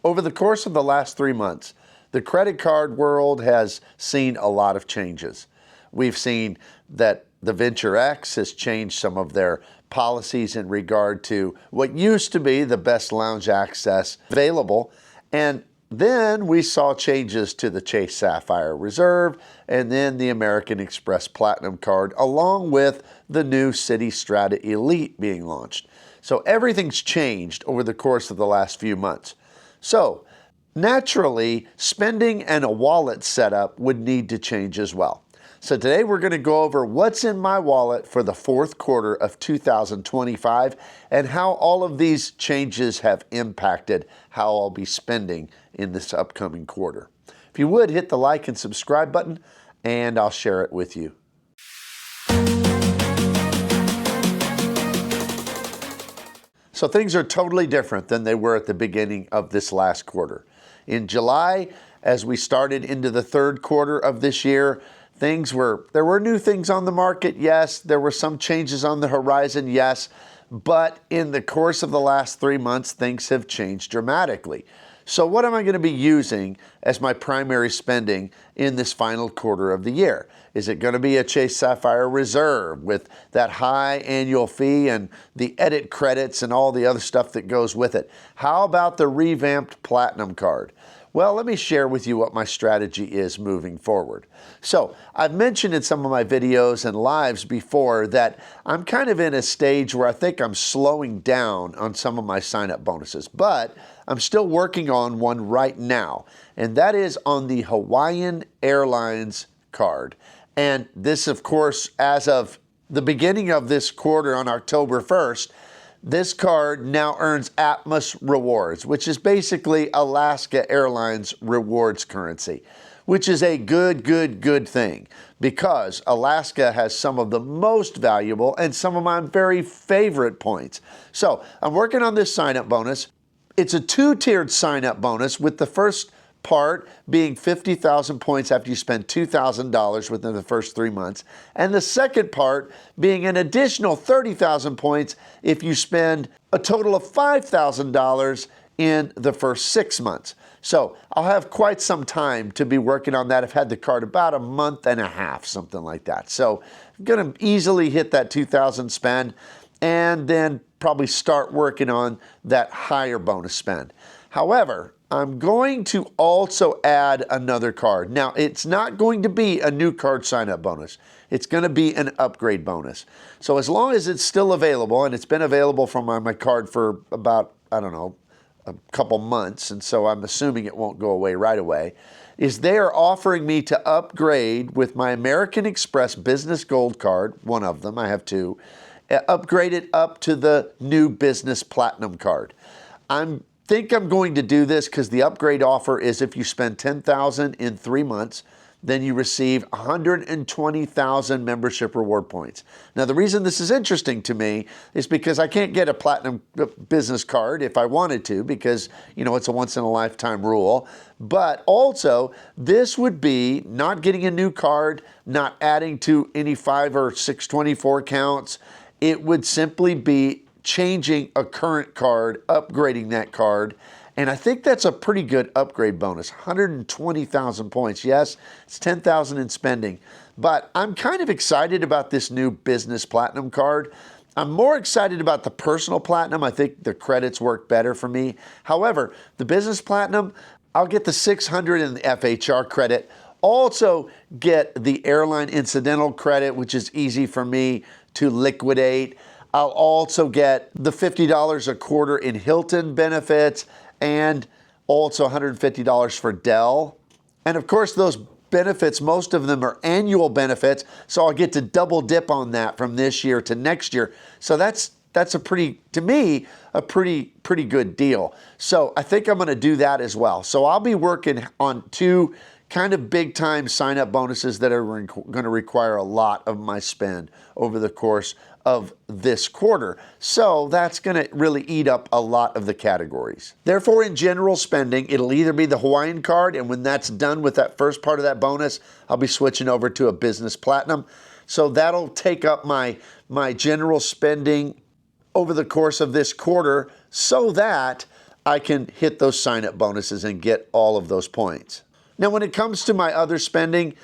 Over the course of the last 3 months, the credit card world has seen a lot of changes. We've seen that the Venture X has changed some of their policies in regard to what used to be the best lounge access available. And then we saw changes to the Chase Sapphire Reserve and then the American Express Platinum card, along with the new Citi Strata Elite being launched. So everything's changed over the course of the last few months. So naturally, spending and a wallet setup would need to change as well. So today we're going to go over what's in my wallet for the fourth quarter of 2025 and how all of these changes have impacted how I'll be spending in this upcoming quarter. If you would, hit the like and subscribe button and I'll share it with you. So things are totally different than they were at the beginning of this last quarter. In July, as we started into the third quarter of this year, there were new things on the market, yes. There were some changes on the horizon, yes. But in the course of the last 3 months, things have changed dramatically. So what am I going to be using as my primary spending in this final quarter of the year? Is it going to be a Chase Sapphire Reserve with that high annual fee and the edit credits and all the other stuff that goes with it? How about the revamped Platinum card? Well, let me share with you what my strategy is moving forward. So I've mentioned in some of my videos and lives before that I'm kind of in a stage where I think I'm slowing down on some of my sign-up bonuses, but I'm still working on one right now, and that is on the Hawaiian Airlines card. And this, of course, as of the beginning of this quarter on October 1st, this card now earns Atmos rewards, which is basically Alaska Airlines rewards currency, which is a good thing because Alaska has some of the most valuable and some of my very favorite points. So I'm working on this sign-up bonus. It's a two-tiered sign-up bonus, with the first part being 50,000 points after you spend $2,000 within the first 3 months, and the second part being an additional 30,000 points if you spend a total of $5,000 in the first 6 months. So I'll have quite some time to be working on that. I've had the card about a month and a half, something like that. So I'm going to easily hit that 2,000 spend and then probably start working on that higher bonus spend. However, I'm going to also add another card. Now, it's not going to be a new card sign-up bonus. It's going to be an upgrade bonus. So as long as it's still available, and it's been available from my card for about, I don't know, a couple months, and so I'm assuming it won't go away right away, is they are offering me to upgrade with my American Express Business Gold card, one of them, I have two, upgrade it up to the new Business Platinum card. I think I'm going to do this because the upgrade offer is if you spend $10,000 in 3 months, then you receive 120,000 membership reward points. Now, the reason this is interesting to me is because I can't get a Platinum business card if I wanted to, because, you know, it's a once-in-a-lifetime rule. But also, this would be not getting a new card, not adding to any 5 or 624 counts. It would simply be changing a current card, upgrading that card, and I think that's a pretty good upgrade bonus. 120,000 points. Yes, it's 10,000 in spending, but I'm kind of excited about this new Business Platinum card. I'm more excited about the Personal Platinum. I think the credits work better for me. However, the Business Platinum, I'll get the 600 in the FHR credit. Also get the airline incidental credit, which is easy for me to liquidate. I'll also get the $50 a quarter in Hilton benefits and also $150 for Dell. And of course, those benefits, most of them are annual benefits, so I'll get to double dip on that from this year to next year. So that's a pretty, to me, a pretty good deal. So I think I'm going to do that as well. So I'll be working on two kind of big time sign-up bonuses that are going to require a lot of my spend over the course of this quarter. So that's going to really eat up a lot of the categories. Therefore, in general spending, it'll either be the Hawaiian card, and when that's done with that first part of that bonus, I'll be switching over to a Business Platinum. So that'll take up my general spending over the course of this quarter so that I can hit those sign-up bonuses and get all of those points. Now, when it comes to my other spending,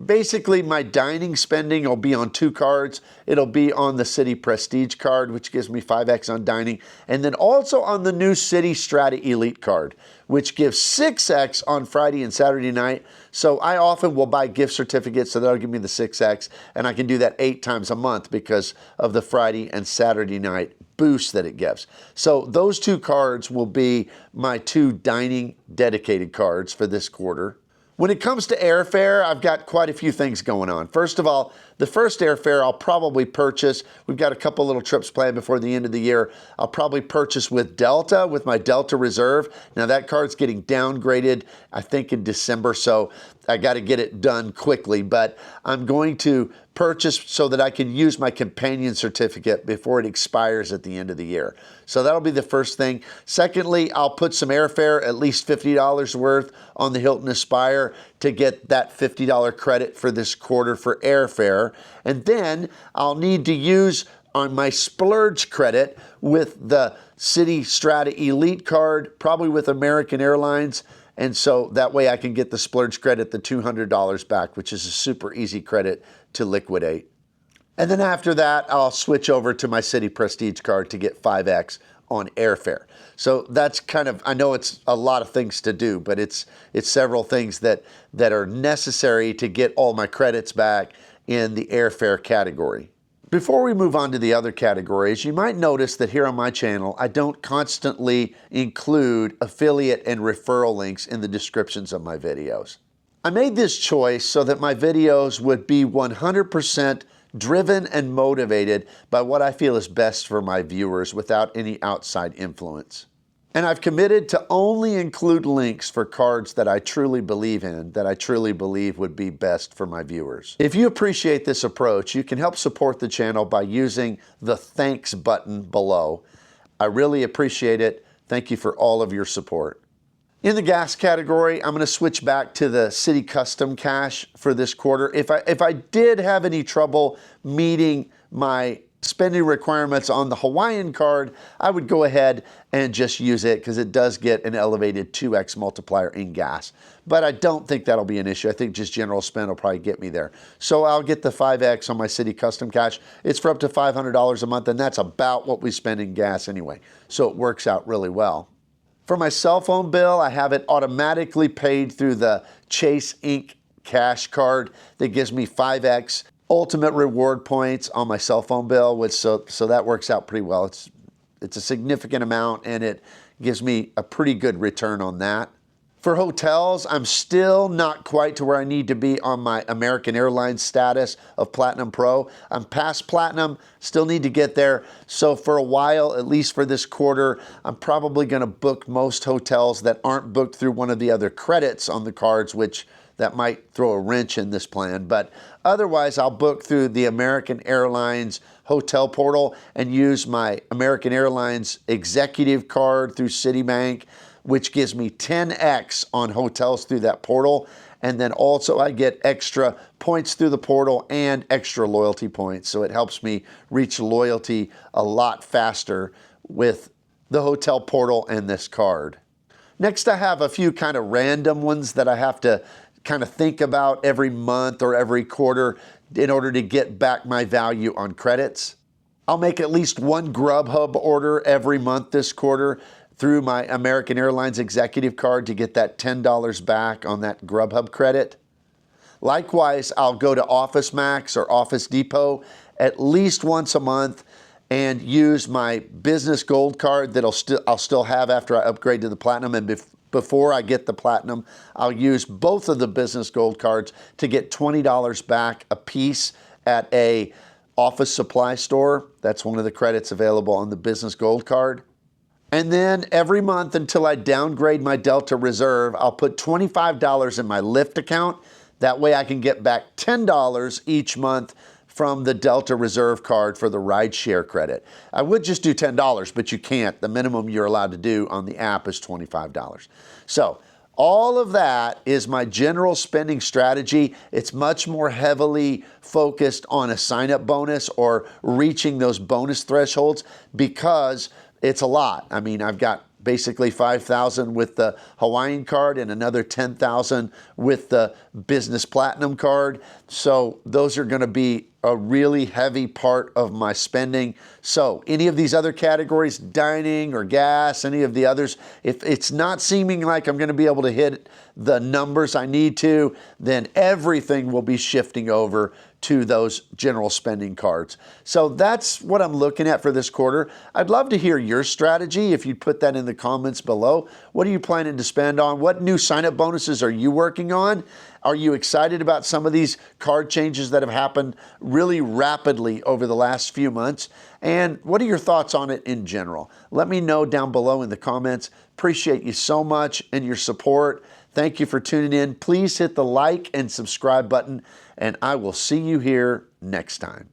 basically my dining spending will be on 2 cards. It'll be on the Citi Prestige card, which gives me 5x on dining, and then also on the new Citi Strata Elite card, which gives 6x on Friday and Saturday night. So I often will buy gift certificates, so that'll give me the 6x, and I can do that 8 times a month because of the Friday and Saturday night boost that it gives. So those 2 cards will be my 2 dining dedicated cards for this quarter. When it comes to airfare, I've got quite a few things going on. First of all, the first airfare I'll probably purchase. We've got a couple little trips planned before the end of the year. I'll probably purchase with Delta, with my Delta Reserve. Now that card's getting downgraded, I think in December, so I got to get it done quickly. But I'm going to purchase so that I can use my companion certificate before it expires at the end of the year. So that'll be the first thing. Secondly, I'll put some airfare, at least $50 worth, on the Hilton Aspire to get that $50 credit for this quarter for airfare. And then I'll need to use on my splurge credit with the Citi Strata Elite card, probably with American Airlines. And so that way I can get the splurge credit, the $200 back, which is a super easy credit to liquidate. And then after that, I'll switch over to my Citi Prestige card to get 5x on airfare. So that's kind of, I know it's a lot of things to do, but it's several things that are necessary to get all my credits back in the airfare category. Before we move on to the other categories, you might notice that here on my channel, I don't constantly include affiliate and referral links in the descriptions of my videos. I made this choice so that my videos would be 100% driven and motivated by what I feel is best for my viewers without any outside influence. And I've committed to only include links for cards that I truly believe in, that I truly believe would be best for my viewers. If you appreciate this approach, you can help support the channel by using the thanks button below. I really appreciate it. Thank you for all of your support. In the gas category, I'm going to switch back to the Citi Custom Cash for this quarter. If I did have any trouble meeting my spending requirements on the Hawaiian card, I would go ahead and just use it because it does get an elevated 2x multiplier in gas. But I don't think that'll be an issue. I think just general spend will probably get me there. So I'll get the 5x on my Citi Custom Cash. It's for up to $500 a month, and that's about what we spend in gas anyway. So it works out really well. For my cell phone bill, I have it automatically paid through the Chase Inc. Cash card that gives me 5x ultimate reward points on my cell phone bill, which so that works out pretty well. It's a significant amount, and it gives me a pretty good return on that. For hotels, I'm still not quite to where I need to be on my American Airlines status of Platinum Pro. I'm past Platinum, still need to get there. So for a while, at least for this quarter, I'm probably going to book most hotels that aren't booked through one of the other credits on the cards, which that might throw a wrench in this plan. But otherwise, I'll book through the American Airlines hotel portal and use my American Airlines executive card through Citibank, which gives me 10x on hotels through that portal. And then also I get extra points through the portal and extra loyalty points. So it helps me reach loyalty a lot faster with the hotel portal and this card. Next, I have a few kind of random ones that I have to kind of think about every month or every quarter in order to get back my value on credits. I'll make at least one Grubhub order every month this quarter through my American Airlines executive card to get that $10 back on that Grubhub credit. Likewise, I'll go to Office Max or Office Depot at least once a month and use my business gold card that I'll still have after I upgrade to the platinum. And before I get the platinum, I'll use both of the business gold cards to get $20 back a piece at a office supply store. That's one of the credits available on the business gold card. And then every month until I downgrade my Delta Reserve, I'll put $25 in my Lyft account. That way I can get back $10 each month from the Delta Reserve card for the rideshare credit. I would just do $10, but you can't. The minimum you're allowed to do on the app is $25. So all of that is my general spending strategy. It's much more heavily focused on a sign-up bonus or reaching those bonus thresholds because it's a lot. I mean, I've got basically $5,000 with the Hawaiian card and another $10,000 with the Business Platinum card. So those are going to be a really heavy part of my spending. So any of these other categories, dining or gas, any of the others, if it's not seeming like I'm going to be able to hit the numbers I need to, then everything will be shifting over to those general spending cards. So that's what I'm looking at for this quarter. I'd love to hear your strategy if you'd put that in the comments below. What are you planning to spend on? What new sign-up bonuses are you working on? Are you excited about some of these card changes that have happened really rapidly over the last few months? And what are your thoughts on it in general? Let me know down below in the comments. Appreciate you so much and your support. Thank you for tuning in. Please hit the like and subscribe button, and I will see you here next time.